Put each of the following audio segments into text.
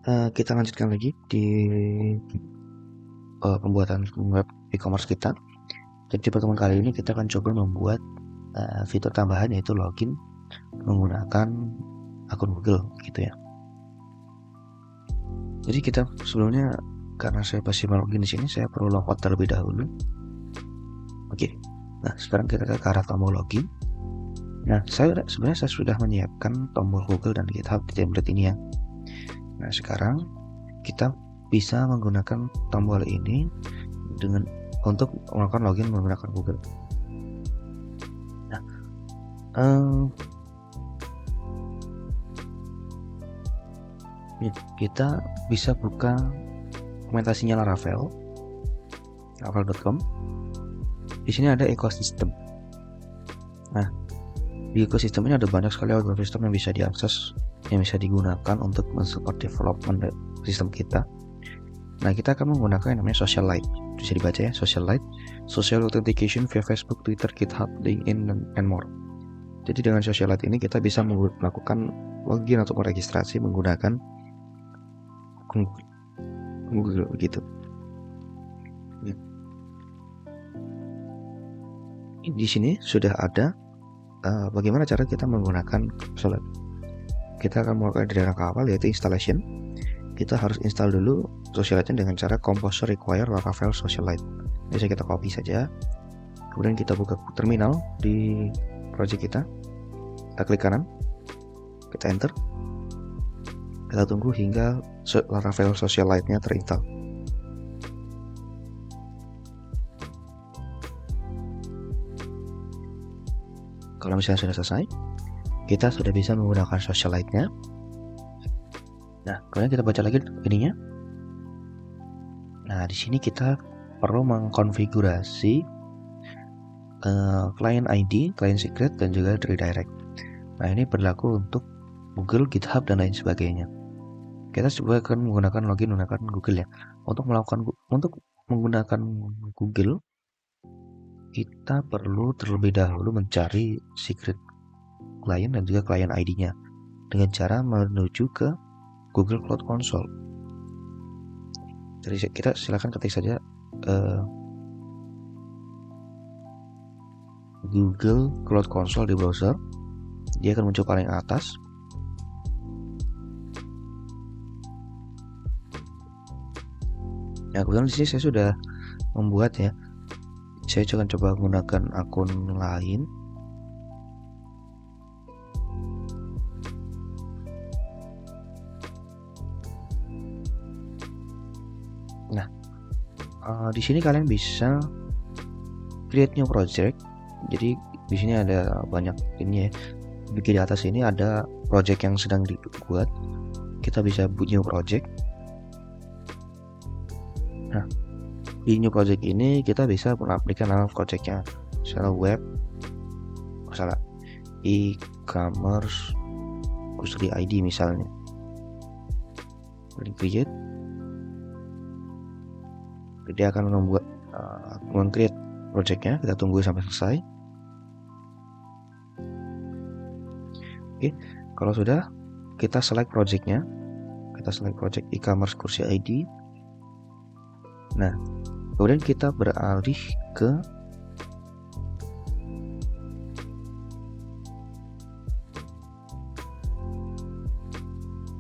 Kita lanjutkan lagi di pembuatan web e-commerce kita. Jadi di pertemuan kali ini kita akan coba membuat fitur tambahan, yaitu login menggunakan akun Google gitu ya. Jadi kita sebelumnya, karena saya pasti login di sini, saya perlu logout terlebih dahulu. Oke. Nah, sekarang kita ke arah tombol login. Nah, sebenarnya saya sudah menyiapkan tombol Google dan GitHub di template ini ya. Nah, sekarang kita bisa menggunakan tombol ini untuk melakukan login menggunakan Google. Nah, kita bisa buka dokumentasinya Laravel.com. Di sini ada ekosistem. Nah, di ekosistem ini ada banyak sekali ekosistem yang bisa diakses, yang bisa digunakan untuk mensupport development sistem kita. Nah, kita akan menggunakan yang namanya Socialite. Bisa dibaca ya, Socialite, Social Authentication via Facebook, Twitter, GitHub, LinkedIn, and more. Jadi dengan Socialite ini kita bisa melakukan login atau registrasi menggunakan Google gitu. Di sini sudah ada bagaimana cara kita menggunakan Socialite. Kita akan melakukan dari langkah awal, yaitu installation. Kita harus install dulu Socialite dengan cara composer require Laravel Socialite. Bisa kita copy saja. Kemudian kita buka terminal di project kita. Kita klik kanan. Kita enter. Kita tunggu hingga Laravel Socialite-nya terinstall. Kalau misalnya sudah selesai, kita sudah bisa menggunakan Socialite-nya. Nah, kemudian kita baca lagi ininya. Nah, di sini kita perlu mengkonfigurasi client ID, client secret, dan juga redirect. Nah, ini berlaku untuk Google, GitHub, dan lain sebagainya. Kita coba akan menggunakan login menggunakan Google ya. Untuk menggunakan Google, kita perlu terlebih dahulu mencari secret client dan juga client ID-nya dengan cara menuju ke Google Cloud Console. Jadi kita silakan ketik saja Google Cloud Console di browser. Dia akan muncul paling atas. Nah, kemudian di sini saya sudah membuat ya. Saya akan coba menggunakan akun lain. Nah, di sini kalian bisa create new project. Jadi di sini ada banyak ini ya. Di atas ini ada project yang sedang dibuat. Kita bisa buat new project. Nah, di new project ini kita bisa mengaplikasikan nama projectnya, misalnya web, misalnya e-commerce Kusri ID misalnya. Klik create. Dia akan membuat meng-create projectnya. Kita tunggu sampai selesai. Oke, kalau sudah, kita select projectnya. Kita select project e-commerce Kursi ID. Nah, kemudian kita beralih ke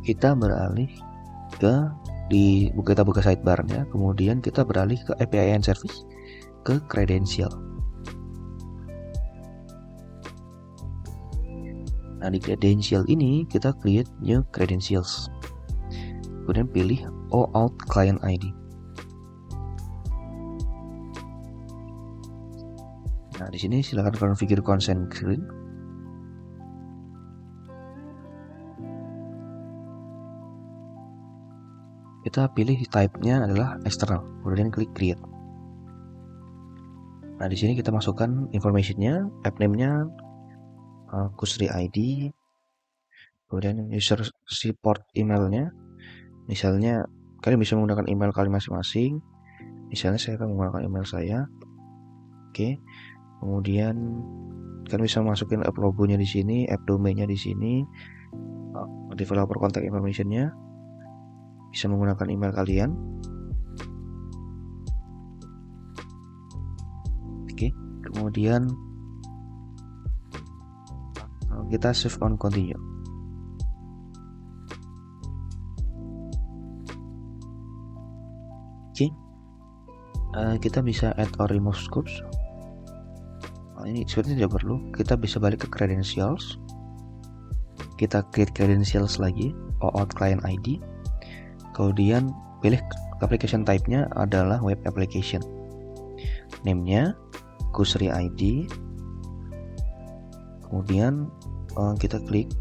kita buka sidebar-nya, kemudian kita beralih ke API and service, ke credential. Nah, di credential ini kita create new credentials. Kemudian pilih OAuth client ID. Nah, di sini silakan configure consent screen. Kita pilih type-nya adalah external, kemudian klik create. Nah, di sini kita masukkan information-nya, app name-nya, Kusri ID, kemudian user support email-nya. Misalnya kalian bisa menggunakan email kalian masing-masing. Misalnya saya akan menggunakan email saya. Oke. Kemudian kalian bisa masukin app logonya di sini, app domainnya di sini, developer contact information-nya. bisa menggunakan email kalian. Oke, kemudian kita save on continue. Oke, kita bisa add or remove scopes. Ini sebenarnya tidak perlu. Kita bisa balik ke credentials. Kita create credentials lagi, OAuth client ID. Kemudian pilih application type-nya adalah web application. Name-nya Kusri ID. Kemudian kita klik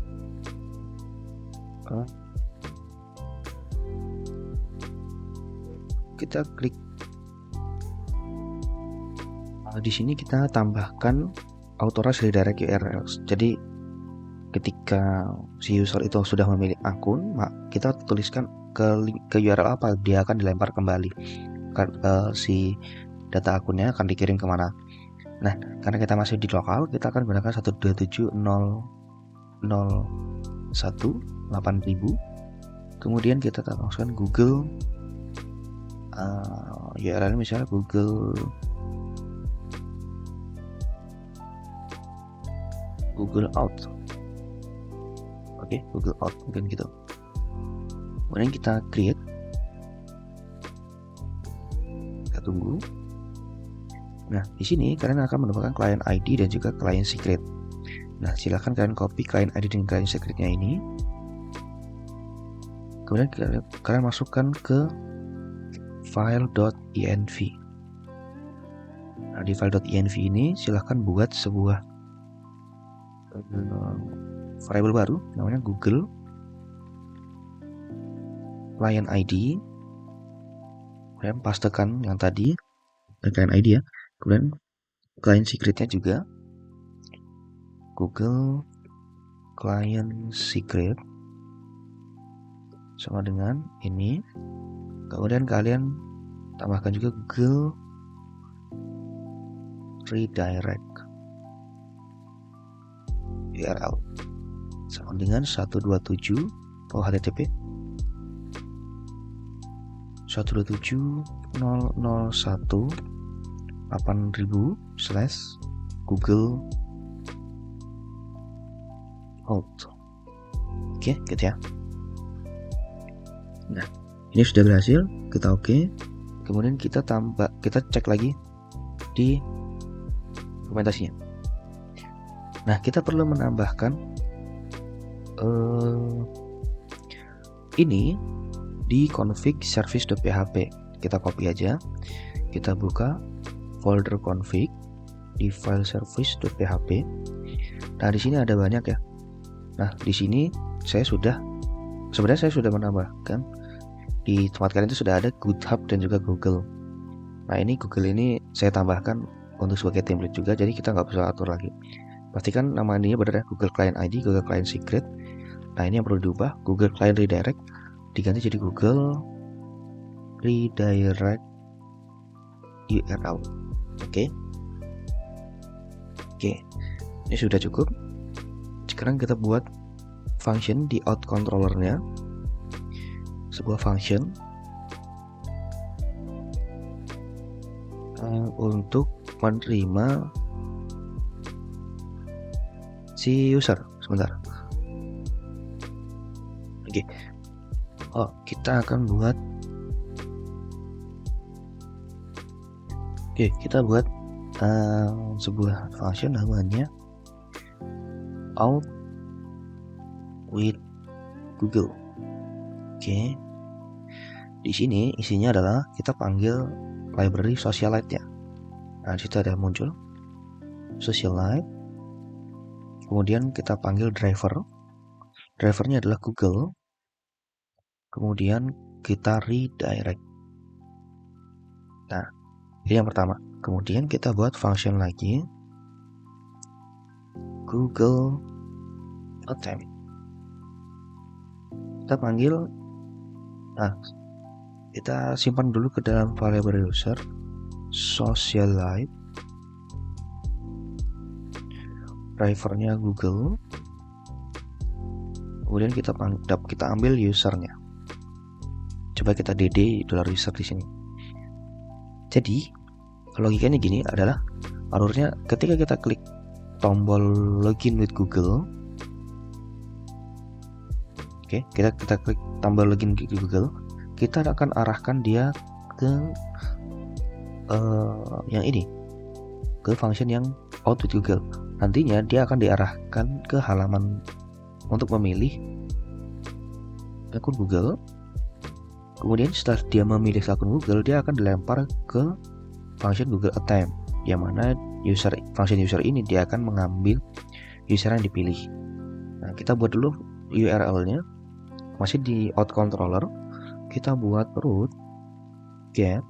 di sini kita tambahkan authorized redirect URLs. Jadi ketika si user itu sudah memilih akun, kita tuliskan ke URL apa dia akan dilempar kembali. Si data akunnya akan dikirim kemana. Nah, karena kita masih di lokal, kita akan gunakan 127.0.0.1.8.000. Kemudian kita masukkan Google URL misalnya Google Out. Oke, Google Out mungkin gitu. Kemudian kita create. Kita tunggu. Nah, di sini kalian akan menemukan client ID dan juga client secret. Nah, silahkan kalian copy client ID dan client secretnya ini. Kemudian kalian masukkan ke file.env. Nah, di file.env ini silahkan buat sebuah variable baru namanya Google client ID. Kemudian pastekan yang tadi client ID ya. Kemudian client secretnya juga Google client secret sama dengan ini. Kemudian kalian tambahkan juga Google redirect URL sama dengan 127 HTTP 127.0.1.8.000/Google Out. Oke, gitu ya. Nah, ini sudah berhasil, kita oke. Kemudian kita cek lagi di dokumentasinya. Nah, kita perlu menambahkan ini di config service.php. Kita copy aja. Kita buka folder config di file service.php. Nah, di sini ada banyak ya. Nah, di sini saya sudah menambahkan di tempat kalian itu sudah ada GitHub dan juga Google. Nah, ini Google ini saya tambahkan untuk sebagai template juga, jadi kita nggak perlu atur lagi. Pastikan nama ininya benar ya, Google Client ID, Google Client Secret. Nah, ini yang perlu diubah, Google Client Redirect diganti jadi Google Redirect URL. Oke, ini sudah cukup. Sekarang kita buat function di out controllernya, sebuah function untuk menerima si user. Sebentar. Oke. Kita akan buat sebuah function namanya out with Google. Oke. Di sini isinya adalah kita panggil library Socialite ya. Nah, di situ ada muncul Socialite. Kemudian kita panggil driver. Drivernya adalah Google. Kemudian kita redirect. Nah, ini yang pertama. Kemudian kita buat function lagi Google attempt. Kita panggil, kita simpan dulu ke dalam variable user Socialite, drivernya Google. Kemudian kita ambil usernya. Coba kita $user di sini. Jadi logikanya gini adalah alurnya ketika kita klik tombol login with Google. Oke, kita klik tombol login with Google, kita akan arahkan dia ke yang ini, ke function yang out with Google. Nantinya dia akan diarahkan ke halaman untuk memilih akun Google. Kemudian setelah dia memilih akun Google, dia akan dilempar ke function Google Attempt, yang mana function user ini dia akan mengambil user yang dipilih. Nah, kita buat dulu URL-nya, masih di out controller, kita buat root get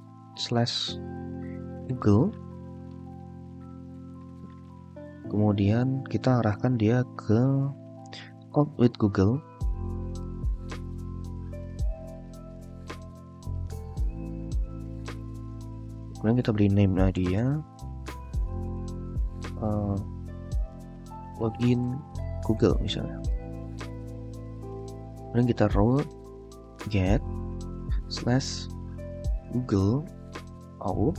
/Google, kemudian kita arahkan dia ke out with Google. Kemudian kita beri name dia login Google misalnya. Kemudian kita root get /Google out.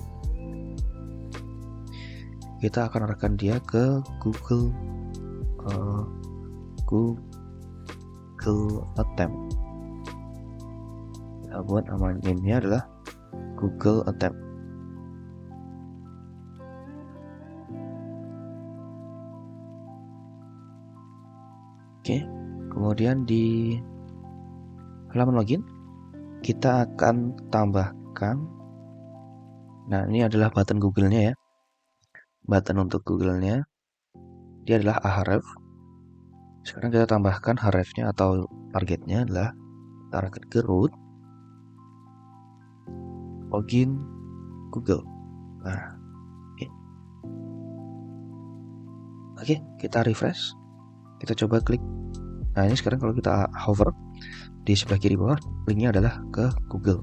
Kita akan arahkan dia ke Google Attempt. Kita buat nama name-nya adalah Google Attempt. Oke, kemudian di halaman login kita akan tambahkan, nah ini adalah button Google-nya ya, button untuk Google-nya dia adalah ahref. Sekarang kita tambahkan href-nya atau targetnya adalah target ke root login Google. Nah, oke, kita refresh, kita coba klik. Nah, ini sekarang kalau kita hover di sebelah kiri bawah, linknya adalah ke Google.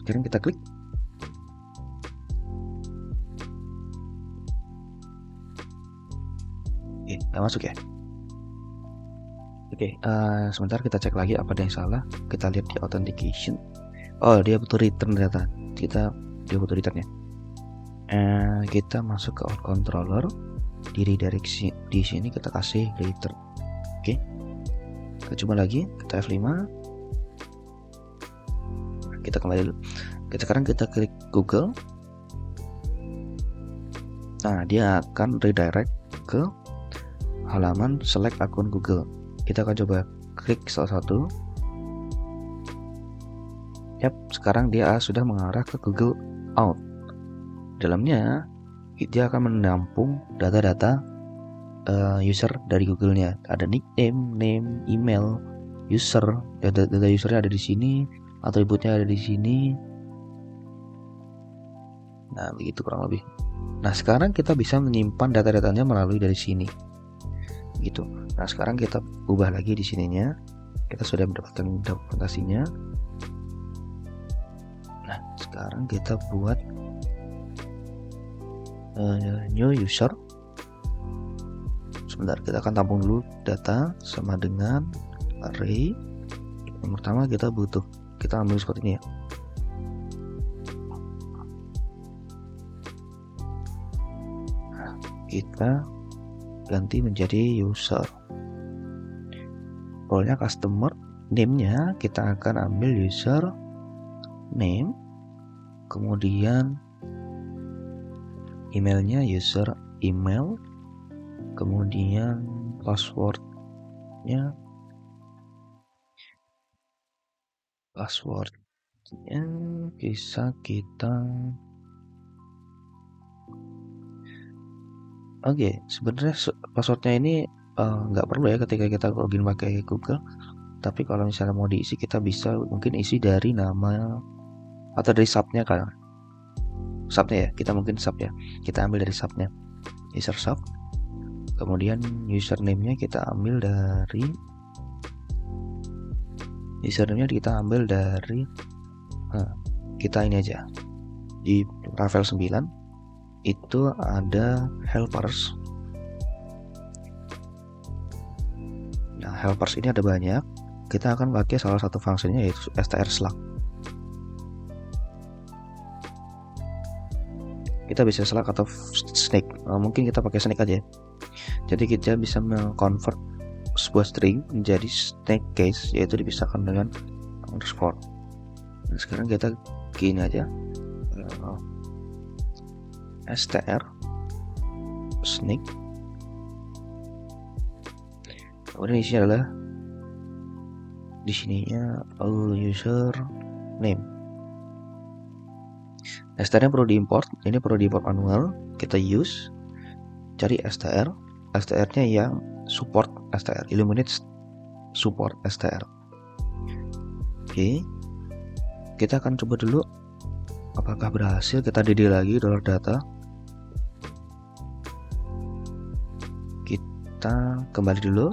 Sekarang kita klik. Oke, nggak masuk ya. Oke, sebentar kita cek lagi apa yang salah. Kita lihat di authentication. Oh, dia butuh return data. Dia butuh returnnya. Kita masuk ke out controller, di redireksi di sini kita kasih return. Oke, kita coba lagi, kita F5, kita kembali dulu. Sekarang kita klik Google. Nah, dia akan redirect ke halaman select akun Google. Kita akan coba klik salah satu. Yap, sekarang dia sudah mengarah ke Google Out. Dalamnya dia akan menampung data-data user dari Google-nya. Ada nickname, name, email, user, data usernya ada di sini, atributnya ada di sini. Nah, begitu kurang lebih. Nah, sekarang kita bisa menyimpan data-datanya melalui dari sini. Gitu. Nah, sekarang kita ubah lagi di sininya. Kita sudah mendapatkan dokumentasinya. Nah, sekarang kita buat new user. Sebentar, kita akan tampung dulu data sama dengan array. Yang pertama kita ambil seperti ini ya. Nah, kita ganti menjadi user. Role-nya customer, name-nya kita akan ambil user name, kemudian emailnya user email, kemudian passwordnya bisa kita sebenarnya passwordnya ini nggak perlu ya ketika kita login pakai Google, tapi kalau misalnya mau diisi kita bisa mungkin isi dari nama atau dari subnya kan, subnya ya, kita mungkin sub ya, kita ambil dari subnya, user sub, kemudian username-nya kita ambil dari kita ini aja di Ravel 9 itu ada helpers. Nah, helpers ini ada banyak. Kita akan pakai salah satu fungsinya yaitu str slug. kita bisa select atau snake. Mungkin kita pakai snake aja. Jadi kita bisa convert sebuah string menjadi snake case, yaitu dipisahkan dengan underscore. Nah, sekarang kita gini aja, str snake, kemudian isinya adalah di sininya all user name. str-nya perlu diimport, ini perlu diimport manual. Kita use, cari str-nya yang support str, Illuminate support str. Oke, kita akan coba dulu apakah berhasil. Kita DD lagi $data. Kita kembali dulu,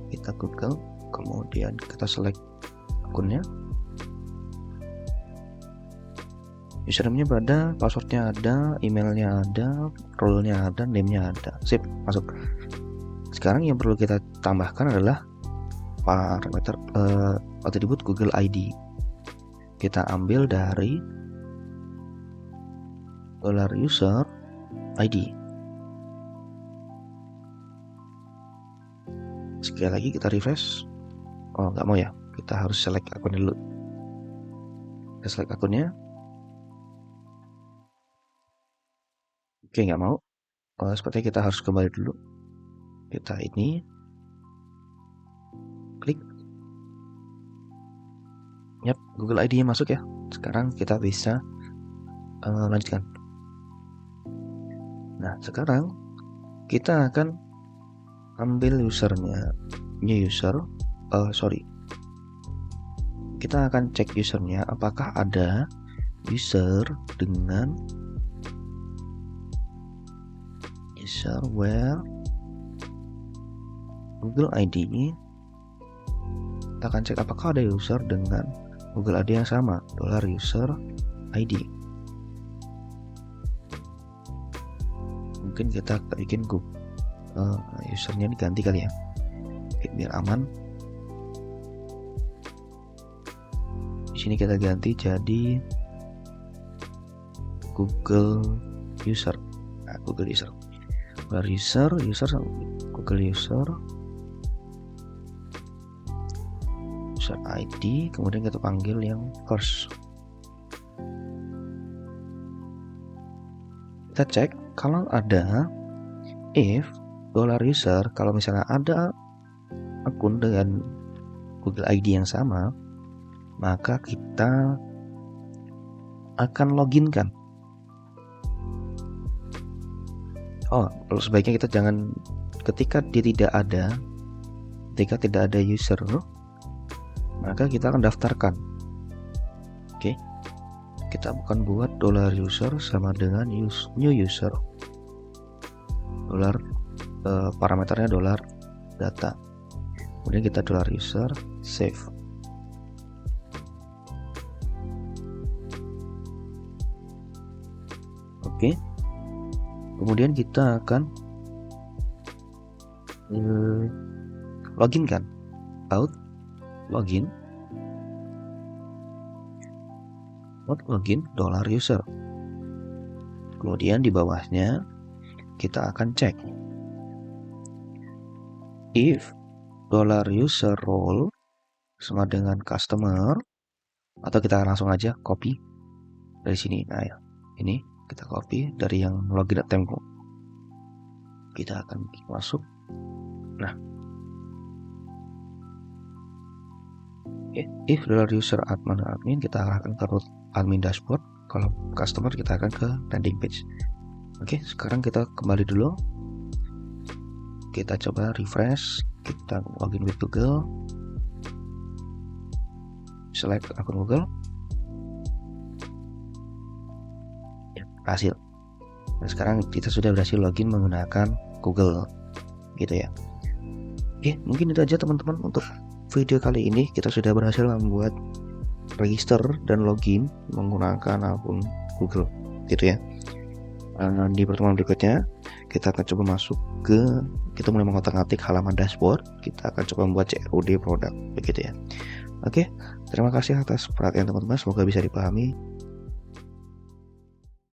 kita Google, kemudian kita select akunnya, username-nya ada, password-nya ada, emailnya ada, role-nya ada, name-nya ada. Sip, masuk. Sekarang yang perlu kita tambahkan adalah parameter atribut Google ID. Kita ambil dari $user ID. Sekali lagi kita refresh. Oh, nggak mau ya, kita harus select akun dulu. Kita select akunnya. Oke, nggak mau. Sepertinya kita harus kembali dulu. Kita ini klik. Yap, Google ID-nya masuk ya. Sekarang kita bisa lanjutkan. Nah, sekarang kita akan ambil usernya, new user. Kita akan cek usernya apakah ada user dengan user where Google ID. Kita akan cek apakah ada user dengan Google ID yang sama, $user ID. Mungkin kita bikin usernya diganti kali ya, biar aman. Di sini kita ganti jadi Google user. Nah, Google user, Google user ID, kemudian kita panggil yang first. Kita cek kalau ada if $user, kalau misalnya ada akun dengan Google ID yang sama, maka kita akan login kan. Sebaiknya kita jangan, ketika tidak ada user, maka kita akan daftarkan. Oke, kita bukan buat $user sama dengan new user. Parameternya $data. Kemudian kita $user save. Oke. Kemudian kita akan login kan, login $user. Kemudian di bawahnya kita akan cek if $user role sama dengan customer, atau kita langsung aja copy dari sini. Nah ya, ini kita copy dari yang login attempt. Kita akan masuk. Nah, if $user admin, kita akan ke root admin dashboard. Kalau customer kita akan ke landing page. Oke, sekarang kita kembali dulu. Kita coba refresh. Kita login with Google. Select akun Google. Ya, berhasil. Dan sekarang kita sudah berhasil login menggunakan Google, gitu ya. Oke, mungkin itu aja teman-teman untuk video kali ini. Kita sudah berhasil membuat register dan login menggunakan akun Google, gitu ya. Di pertemuan berikutnya kita akan coba masuk ke, kita mulai mengotak-atik halaman dashboard. Kita akan coba membuat CRUD produk, begitu ya. Oke, terima kasih atas perhatian teman-teman, semoga bisa dipahami.